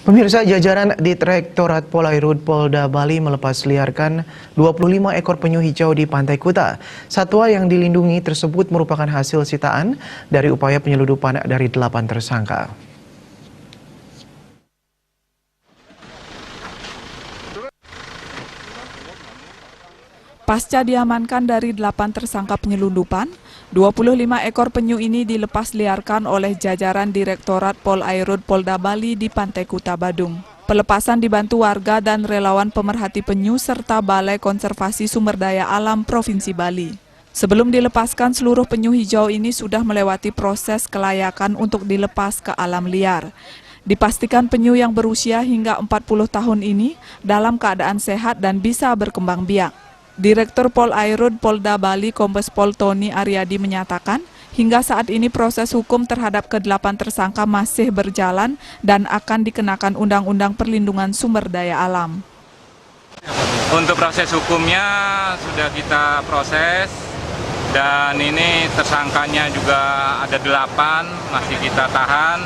Pemirsa, jajaran Direktorat Polairut Polda Bali melepas liarkan 25 ekor penyu hijau di Pantai Kuta. Satwa yang dilindungi tersebut merupakan hasil sitaan dari upaya penyeludupan dari 8 tersangka. Pasca diamankan dari 8 tersangka penyelundupan, 25 ekor penyu ini dilepas liarkan oleh jajaran Direktorat Polairut Polda Bali di Pantai Kuta, Badung. Pelepasan dibantu warga dan relawan pemerhati penyu serta Balai Konservasi Sumber Daya Alam Provinsi Bali. Sebelum dilepaskan, seluruh penyu hijau ini sudah melewati proses kelayakan untuk dilepas ke alam liar. Dipastikan penyu yang berusia hingga 40 tahun ini dalam keadaan sehat dan bisa berkembang biak. Direktur Polairut Polda Bali Kombes Pol Tony Aryadi menyatakan, hingga saat ini proses hukum terhadap ke-8 tersangka masih berjalan dan akan dikenakan Undang-Undang Perlindungan Sumber Daya Alam. Untuk proses hukumnya sudah kita proses dan ini tersangkanya juga ada 8, masih kita tahan.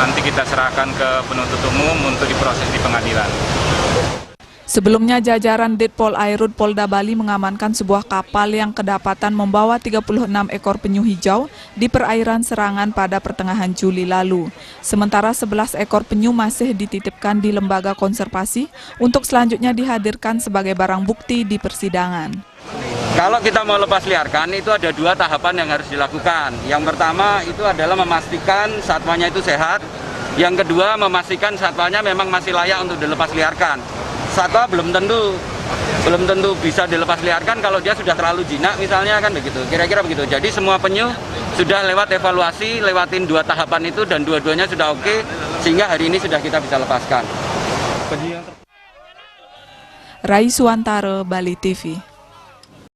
Nanti kita serahkan ke penuntut umum untuk diproses di pengadilan. Sebelumnya, jajaran Dit Polairut Polda Bali mengamankan sebuah kapal yang kedapatan membawa 36 ekor penyu hijau di perairan Serangan pada pertengahan Juli lalu. Sementara 11 ekor penyu masih dititipkan di lembaga konservasi untuk selanjutnya dihadirkan sebagai barang bukti di persidangan. Kalau kita mau lepas liarkan, itu ada 2 tahapan yang harus dilakukan. Yang pertama itu adalah memastikan satwanya itu sehat. Yang kedua, memastikan satwanya memang masih layak untuk dilepas liarkan. Satwa belum tentu bisa dilepas liarkan kalau dia sudah terlalu jinak misalnya, kan begitu, kira-kira begitu. Jadi semua penyu sudah lewat evaluasi, lewatin 2 tahapan itu dan dua-duanya sudah oke, sehingga hari ini sudah kita bisa lepaskan. Rai Suwantara, Bali TV.